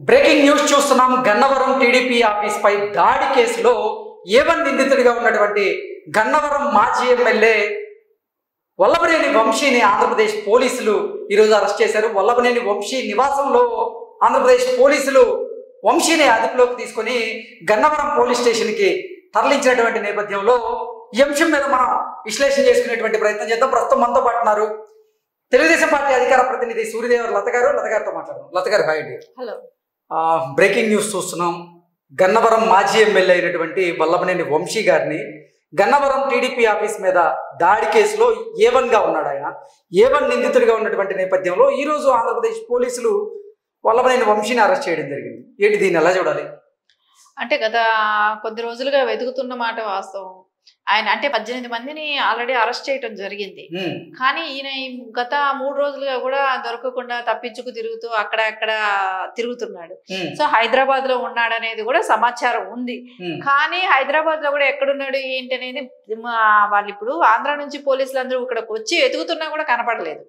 Breaking news చూస్తున్నాం. Gannavaram TDP office పై దాడి కేసులో ఏవన్ నిందితుడిగా ఉన్నటువంటి గన్నవరం మాజీ ఎమ్మెల్యే వల్లభనేని వంశీని ఆంధ్రప్రదేశ్ పోలీసులు ఈరోజు అరెస్ట్ చేశారు. వల్లభనేని వంశీ నివాసంలో ఆంధ్రప్రదేశ్ పోలీసులు వంశీని అదుపులోకి తీసుకొని గన్నవరం పోలీస్ స్టేషన్కి తరలించినటువంటి నేపథ్యంలో ఈ అంశం మీద మనం విశ్లేషణ చేసుకునేటువంటి ప్రయత్నం చేద్దాం. ప్రస్తుతం మనతో పాటు ఉన్నారు తెలుగుదేశం పార్టీ అధికార ప్రతినిధి సూర్యదేవర్ లత గారు. లత గారితో మాట్లాడదాం. లత గారు, హాయ్ అండి. హలో. బ్రేకింగ్ న్యూస్ చూస్తున్నాం. గన్నవరం మాజీ ఎమ్మెల్యే అయినటువంటి వల్లభనేని వంశీ గారిని గన్నవరం టీడీపీ ఆఫీస్ మీద దాడి కేసులో ఏవన్గా ఉన్నాడు. ఆయన ఏవన్ నిందితుడిగా ఉన్నటువంటి నేపథ్యంలో ఈరోజు ఆంధ్రప్రదేశ్ పోలీసులు వల్లభనేని వంశీని అరెస్ట్ చేయడం జరిగింది. ఏంటి, దీన్ని ఎలా చూడాలి? అంటే గత కొద్ది రోజులుగా వెతుకుతున్న మాట వాస్తవం. ఆయన అంటే 18 మందిని ఆల్రెడీ అరెస్ట్ చేయడం జరిగింది. కానీ ఈయన గత 3 రోజులుగా కూడా దొరకకుండా తప్పించుకు తిరుగుతూ అక్కడ తిరుగుతున్నాడు. సో హైదరాబాద్ లో ఉన్నాడు అనేది కూడా సమాచారం ఉంది. కానీ హైదరాబాద్ లో కూడా ఎక్కడున్నాడు ఏంటి అనేది వాళ్ళు ఇప్పుడు ఆంధ్ర నుంచి పోలీసులు అందరూ ఇక్కడికి వచ్చి వెతుకుతున్నా కూడా కనపడలేదు.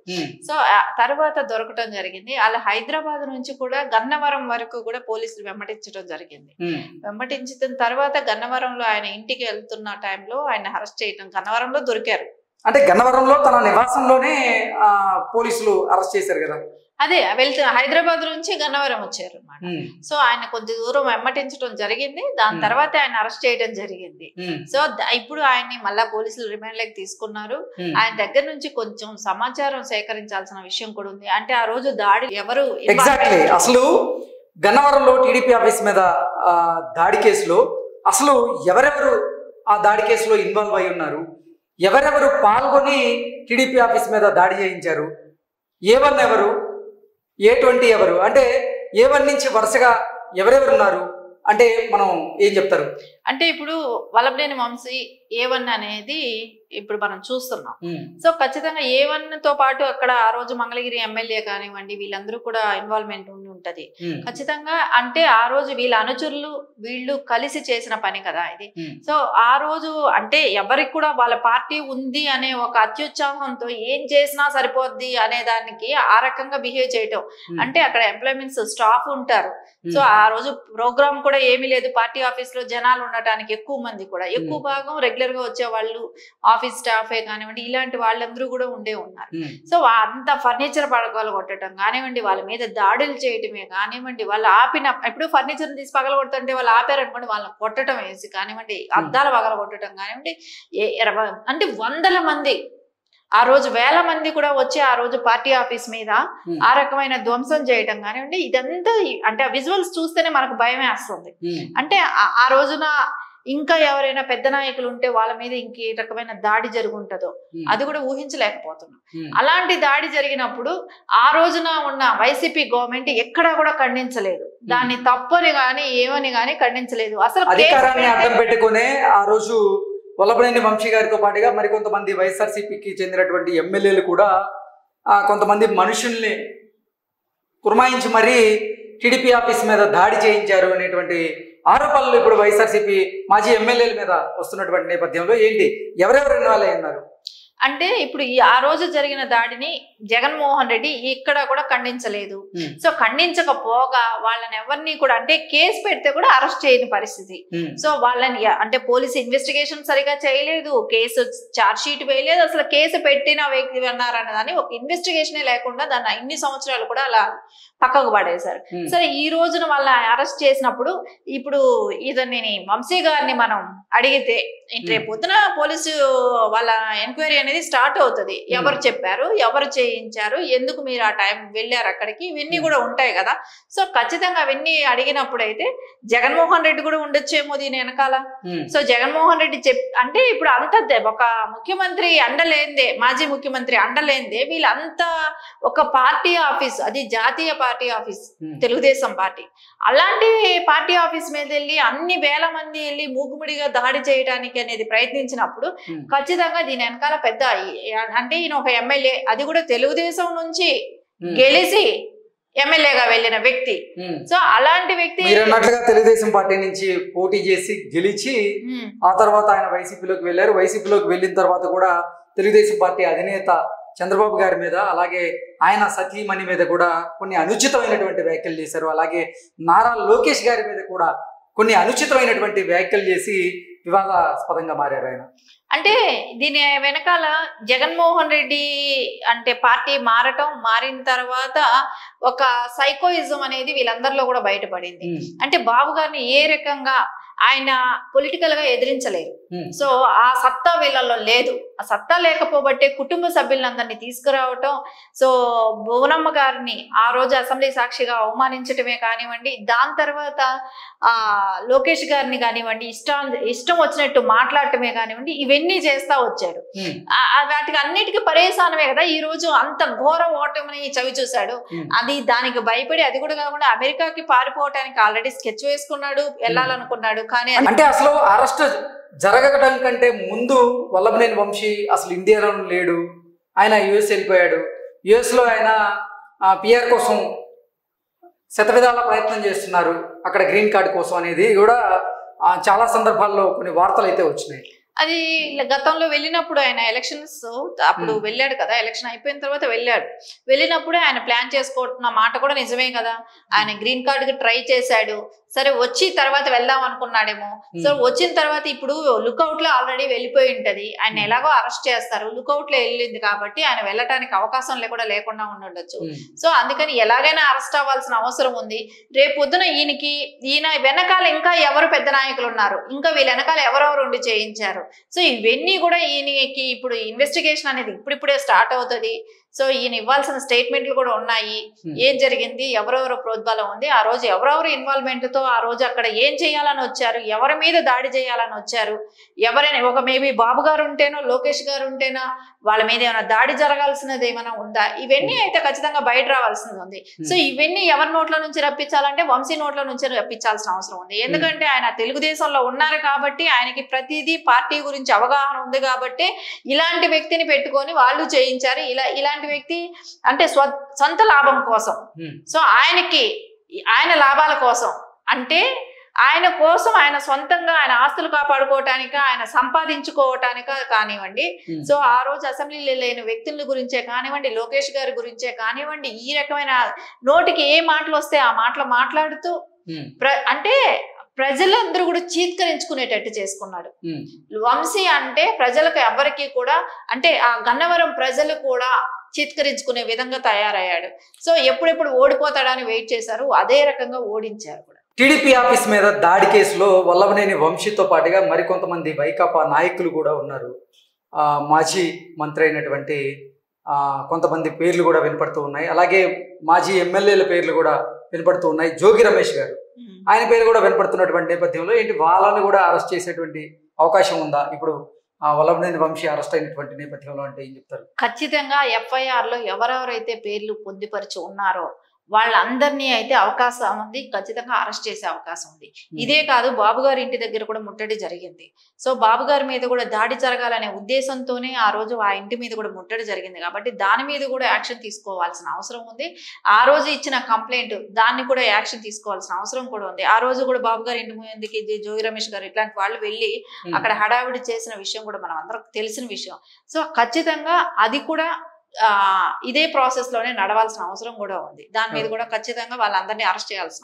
సో తర్వాత దొరకటం జరిగింది. అలా హైదరాబాద్ నుంచి కూడా గన్నవరం వరకు కూడా పోలీసులు వెంబడించడం జరిగింది. వెంబడించిన తర్వాత గన్నవరంలో ఆయన ఇంటికి వెళ్తున్న టైంలో ఆయన అరెస్ట్ చేయడం, గన్నవరంలో దొరికారు. అంటే గన్నవరంలో తన నివాసంలోనే పోలీసులు అరెస్ట్ చేశారు కదా. అదే హైదరాబాద్ నుంచి గన్నవరం వచ్చారు అన్నమాట. సో ఆయన కొద్ది దూరం వెంబడించడం జరిగింది. దాని తర్వాత ఆయన అరెస్ట్ చేయడం జరిగింది. సో ఇప్పుడు ఆయన్ని మళ్ళా పోలీసులు రిమాండ్ లోకి తీసుకున్నారు. ఆయన దగ్గర నుంచి కొంచెం సమాచారం సేకరించాల్సిన విషయం కూడా ఉంది. అంటే ఆ రోజు దాడి ఎవరు ఎగ్జాక్ట్లీ అసలు గన్నవరంలో టీడీపీ ఆఫీస్ మీద దాడి కేసులో అసలు ఎవరెవరు ఆ దాడి కేసులో ఇన్వాల్వ్ అయి ఉన్నారు, ఎవరెవరు పాల్గొని టీడీపీ ఆఫీస్ మీద దాడి చేయించారు, ఏవన్ ఎవరు, ఏ20 ఎవరు, అంటే ఏవన్ నుంచి వరుసగా ఎవరెవరు ఉన్నారు అంటే మనం ఏం చెప్తారు? అంటే ఇప్పుడు వల్లభనేని వంశీ ఏవన్ అనేది ఇప్పుడు మనం చూస్తున్నాం. సో ఖచ్చితంగా ఏవన్ తో పాటు అక్కడ ఆ రోజు మంగళగిరి ఎమ్మెల్యే కానివ్వండి వీళ్ళందరూ కూడా ఇన్వాల్వ్మెంట్ ఉంటది ఖచ్చితంగా. అంటే ఆ రోజు వీళ్ళ అనుచరులు వీళ్ళు కలిసి చేసిన పని కదా ఇది. సో ఆ రోజు అంటే ఎవరికి కూడా వాళ్ళ పార్టీ ఉంది అనే ఒక అత్యుత్సాహంతో ఏం చేసినా సరిపోద్ది అనే దానికి ఆ రకంగా బిహేవ్ చేయటం. అంటే అక్కడ ఎంప్లాయ్మెంట్స్ స్టాఫ్ ఉంటారు. సో ఆ రోజు ప్రోగ్రామ్ కూడా ఏమీ లేదు. పార్టీ ఆఫీస్ లో జనాలు ఉండటానికి ఎక్కువ మంది కూడా ఎక్కువ భాగం రెగ్యులర్ గా వచ్చే వాళ్ళు ఆఫీస్ స్టాఫే కానివ్వండి ఇలాంటి వాళ్ళందరూ కూడా ఉన్నారు. సో అంత ఫర్నిచర్ పడగలు కొట్టడం కానివ్వండి, వాళ్ళ మీద దాడులు చేయటమే కానివ్వండి, వాళ్ళు ఆపిన ఇప్పుడు ఫర్నిచర్ తీసి పగల కొడుతుంటే వాళ్ళు ఆపారనుకోండి వాళ్ళని కొట్టడం వేసి కానివ్వండి, అద్దాలు పగల కొట్టడం కానివ్వండి, అంటే 100 మంది ఆ రోజు 1000 మంది కూడా వచ్చి ఆ రోజు పార్టీ ఆఫీస్ మీద ఆ రకమైన ధ్వంసం చేయటం కానివ్వండి, ఇదంతా అంటే ఆ విజువల్స్ చూస్తేనే మనకు భయమే వస్తుంది. అంటే ఆ రోజున ఇంకా ఎవరైనా పెద్ద నాయకులు ఉంటే వాళ్ళ మీద ఇంకే రకమైన దాడి జరుగుంటుందో అది కూడా ఊహించలేకపోతున్నాం. అలాంటి దాడి జరిగినప్పుడు ఆ రోజున ఉన్న వైసీపీ గవర్నమెంట్ ఎక్కడా కూడా ఖండించలేదు. దాన్ని తప్పని గాని ఏమని గాని ఖండించలేదు. అసలు అధికారాన్ని అడ్డం పెట్టుకునే ఆ రోజు వల్లభనేని వంశీ గారితో పాటుగా మరికొంతమంది వైఎస్ఆర్సీపీకి చెందినటువంటి ఎమ్మెల్యేలు కూడా కొంతమంది మనుషుల్ని పురమాయించి మరీ టీడీపీ ఆఫీస్ మీద దాడి చేయించారు అనేటువంటి ఆరోపణలు ఇప్పుడు వైఎస్ఆర్సీపీ మాజీ ఎమ్మెల్యేల మీద వస్తున్నటువంటి నేపథ్యంలో ఏంటి, ఎవరెవరు ఇన్వాల్వ్ అయి ఉన్నారు? అంటే ఇప్పుడు ఆ రోజు జరిగిన దాడిని జగన్మోహన్ రెడ్డి ఇక్కడ కూడా ఖండించలేదు. సో ఖండించకపోగా వాళ్ళని ఎవరిని కూడా అంటే కేసు పెడితే కూడా అరెస్ట్ చేయని పరిస్థితి. సో వాళ్ళని అంటే పోలీస్ ఇన్వెస్టిగేషన్ సరిగా చేయలేదు, కేసు ఛార్జ్ షీట్ వేయలేదు, అసలు కేసు పెట్టిన వ్యక్తి అన్నారన్న దాన్ని ఒక ఇన్వెస్టిగేషనే లేకుండా దాన్ని ఇన్ని సంవత్సరాలు కూడా అలా పక్కకు పడేశారు. సరే ఈ రోజున వాళ్ళ అరెస్ట్ చేసినప్పుడు ఇప్పుడు ఇతన్ని వంశీ గారిని మనం అడిగితే రేపు పొద్దున పోలీసు వాళ్ళ ఎంక్వైరీ అనేది స్టార్ట్ అవుతుంది. ఎవరు చెప్పారు, ఎవరు చేయించారు, ఎందుకు మీరు ఆ టైం వెళ్ళారు అక్కడికి, ఇవన్నీ కూడా ఉంటాయి కదా. సో ఖచ్చితంగా అవన్నీ అడిగినప్పుడు అయితే జగన్మోహన్ రెడ్డి కూడా ఉండొచ్చేమో దీని వెనకాల. సో జగన్మోహన్ రెడ్డి అంటే ఇప్పుడు అంత ఒక ముఖ్యమంత్రి అండలేందే, మాజీ ముఖ్యమంత్రి అండలేందే వీళ్ళంతా ఒక పార్టీ ఆఫీస్, అది జాతీయ పార్టీ ఆఫీస్ తెలుగుదేశం పార్టీ, అలాంటి పార్టీ ఆఫీస్ మీద వెళ్ళి అన్ని 1000 మంది వెళ్ళి మూకుముడిగా దాడి చేయడానికి అనేది ప్రయత్నించినప్పుడు ఖచ్చితంగా దీని వెనకాల పెద్ద అంటే ఈయన ఒక ఎమ్మెల్యే, అది కూడా తెలుగుదేశం నుంచి గెలిచి ఎమ్మెల్యేగా వెళ్ళిన వ్యక్తి. సో అలాంటి వ్యక్తి తెలుగుదేశం పార్టీ నుంచి పోటీ చేసి గెలిచి ఆ తర్వాత ఆయన వైసీపీలోకి వెళ్ళారు. వైసీపీలోకి వెళ్ళిన తర్వాత కూడా తెలుగుదేశం పార్టీ అధినేత చంద్రబాబు గారి మీద, అలాగే ఆయన సతీమణి మీద కూడా కొన్ని అనుచితమైనటువంటి వ్యాఖ్యలు చేశారు. అలాగే నారా లోకేష్ గారి మీద కూడా కొన్ని అనుచితమైనటువంటి వ్యాఖ్యలు చేసి వివాదాస్పదంగా మారారు ఆయన. అంటే దీని వెనకాల జగన్మోహన్ రెడ్డి అంటే పార్టీ మారిన తర్వాత ఒక సైకోయిజం అనేది వీళ్ళందరిలో కూడా బయటపడింది. అంటే బాబు గారిని ఏ రకంగా ఆయన పొలిటికల్ గా ఎదిరించలేరు. సో ఆ సత్తా వీళ్ళలో లేదు. ఆ సత్తా లేకపోబట్టే కుటుంబ సభ్యులందరినీ తీసుకురావటం, సో భువనమ్మ గారిని ఆ రోజు అసెంబ్లీ సాక్షిగా అవమానించటమే కానివ్వండి, దాని తర్వాత లోకేష్ గారిని కానివ్వండి ఇష్టం వచ్చినట్టు మాట్లాడటమే కానివ్వండి, ఇవన్నీ చేస్తా వచ్చాడు. వాటికి అన్నిటికీ పరేశానమే కదా ఈ రోజు అంత ఘోర ఓటమిని చవి చూశాడు. దానికి భయపడి, అది కూడా కాకుండా అమెరికాకి పారిపోవటానికి ఆల్రెడీ స్కెచ్ వేసుకున్నాడు, వెళ్ళాలనుకున్నాడు. కానీ అంటే అసలు అరెస్ట్ జరగడం కంటే ముందు వల్లభనేని వంశీ అసలు ఇండియాలో లేడు, ఆయన యుఎస్ వెళ్ళిపోయాడు. యుఎస్ లో ఆయన పిఆర్ కోసం శతవిధాల ప్రయత్నం చేస్తున్నారు, అక్కడ గ్రీన్ కార్డు కోసం అనేది కూడా చాలా సందర్భాల్లో కొన్ని వార్తలు అయితే వచ్చినాయి. అది గతంలో వెళ్ళినప్పుడు ఆయన ఎలక్షన్స్ అప్పుడు వెళ్ళాడు కదా, ఎలక్షన్ అయిపోయిన తర్వాత వెళ్ళినప్పుడే ఆయన ప్లాన్ చేసుకోవటం మాట కూడా నిజమే కదా. ఆయన గ్రీన్ కార్డ్ కి ట్రై చేశాడు, సరే వచ్చి తర్వాత వెళ్దాం అనుకున్నాడేమో. సో వచ్చిన తర్వాత ఇప్పుడు లుకౌట్ లో ఆల్రెడీ వెళ్ళిపోయి ఉంటది, ఆయన ఎలాగో అరెస్ట్ చేస్తారు, లుకౌట్ లో వెళ్ళింది కాబట్టి ఆయన వెళ్ళటానికి అవకాశం లేకుండా ఉండొచ్చు. సో అందుకని ఎలాగైనా అరెస్ట్ అవ్వాల్సిన అవసరం ఉంది. రేపు పొద్దున ఈయన వెనకాల ఇంకా ఎవరు పెద్ద నాయకులు ఉన్నారు, ఇంకా వీళ్ళ వెనకాల ఎవరెవరు ఉండి చేయించారు. సో ఇవన్నీ కూడా ఈయనకి ఇప్పుడు ఇన్వెస్టిగేషన్ అనేది ఇప్పుడిప్పుడే స్టార్ట్ అవుతుంది. సో ఈయన ఇవ్వాల్సిన స్టేట్మెంట్లు కూడా ఉన్నాయి, ఏం జరిగింది, ఎవరెవరు ప్రోద్బలం ఉంది, ఆ రోజు ఎవరెవరు ఇన్వాల్వ్మెంట్ తో ఆ రోజు అక్కడ ఏం చేయాలని వచ్చారు, ఎవరి మీద దాడి చేయాలని వచ్చారు, ఎవరైనా ఒక మేబీ బాబు గారు ఉంటేనో లోకేష్ గారు ఉంటేనా వాళ్ళ మీద ఏమైనా దాడి జరగాల్సినది ఏమైనా ఉందా, ఇవన్నీ అయితే ఖచ్చితంగా బయట రావాల్సింది ఉంది. సో ఇవన్నీ ఎవరి నోట్ల నుంచి రప్పించాలంటే వంశీ నోట్ల నుంచి రప్పించాల్సిన అవసరం ఉంది. ఎందుకంటే ఆయన తెలుగుదేశంలో ఉన్నారు కాబట్టి, ఆయనకి ప్రతిదీ పార్టీ గురించి అవగాహన ఉంది కాబట్టి ఇలాంటి వ్యక్తిని పెట్టుకొని వాళ్ళు చేయించారు. ఇలాంటి వ్యక్తి అంటే సొంత లాభం కోసం, సో ఆయన లాభాల కోసం, అంటే ఆయన కోసం ఆయన సొంతంగా ఆయన ఆస్తులు కాపాడుకోవటానిక, ఆయన సంపాదించుకోవటానిక కానివ్వండి. సో ఆ రోజు అసెంబ్లీలో లేని వ్యక్తుల గురించే కానివ్వండి, లోకేష్ గారి గురించే కానివ్వండి, ఈ రకమైన నోటికి ఏ మాటలు వస్తే ఆ మాటలు మాట్లాడుతూ అంటే ప్రజలందరూ కూడా చీత్కరించుకునేటట్టు చేసుకున్నాడు. వంశీ అంటే ప్రజలకు ఎవరికి కూడా అంటే ఆ గన్నవరం ప్రజలు కూడా చీత్కరించుకునే విధంగా తయారయ్యాడు. సో ఎప్పుడెప్పుడు ఓడిపోతాడని వెయిట్ చేశారు, అదే రకంగా ఓడించారు కూడా. టీడీపీ ఆఫీస్ మీద దాడి కేసులో వల్లభనేని వంశీతో పాటుగా మరికొంతమంది వైకాపా నాయకులు కూడా ఉన్నారు. మాజీ మంత్రి అయినటువంటి కొంతమంది పేర్లు కూడా వినపడుతూ ఉన్నాయి. అలాగే మాజీ ఎమ్మెల్యేల పేర్లు కూడా వినపడుతూ ఉన్నాయి. జోగి రమేష్ గారు, ఆయన పేరు కూడా వినపడుతున్నటువంటి నేపథ్యంలో ఏంటి వాళ్ళని కూడా అరెస్ట్ చేసేటువంటి అవకాశం ఉందా ఇప్పుడు వల్లభనేని వంశీ అరెస్ట్ అయినటువంటి నేపథ్యంలో? అంటే ఏం చెప్తారు? ఖచ్చితంగా ఎఫ్ఐఆర్ లో ఎవరెవరైతే పేర్లు పొందుపరిచి ఉన్నారో వాళ్ళందరినీ అయితే అవకాశం ఉంది, ఖచ్చితంగా అరెస్ట్ చేసే అవకాశం ఉంది. ఇదే కాదు, బాబు గారి ఇంటి దగ్గర కూడా ముట్టడి జరిగింది. సో బాబు గారి మీద కూడా దాడి జరగాలనే ఉద్దేశంతోనే ఆ రోజు ఆ ఇంటి మీద కూడా ముట్టడి జరిగింది కాబట్టి దాని మీద కూడా యాక్షన్ తీసుకోవాల్సిన అవసరం ఉంది. ఆ రోజు ఇచ్చిన కంప్లైంట్ దాన్ని కూడా యాక్షన్ తీసుకోవాల్సిన అవసరం కూడా ఉంది. ఆ రోజు కూడా బాబు గారి ఇంటి ముందుకి జోగి రమేష్ గారు ఇట్లాంటి వాళ్ళు వెళ్ళి అక్కడ హడావిడి చేసిన విషయం కూడా మనం అందరికి తెలిసిన విషయం. సో ఖచ్చితంగా అది కూడా ఇదే ప్రాసెస్ లోనే నడవాల్సిన అవసరం కూడా ఉంది. దాని మీద కూడా ఖచ్చితంగా వాళ్ళందరినీ అరెస్ట్ చేయాల్సిన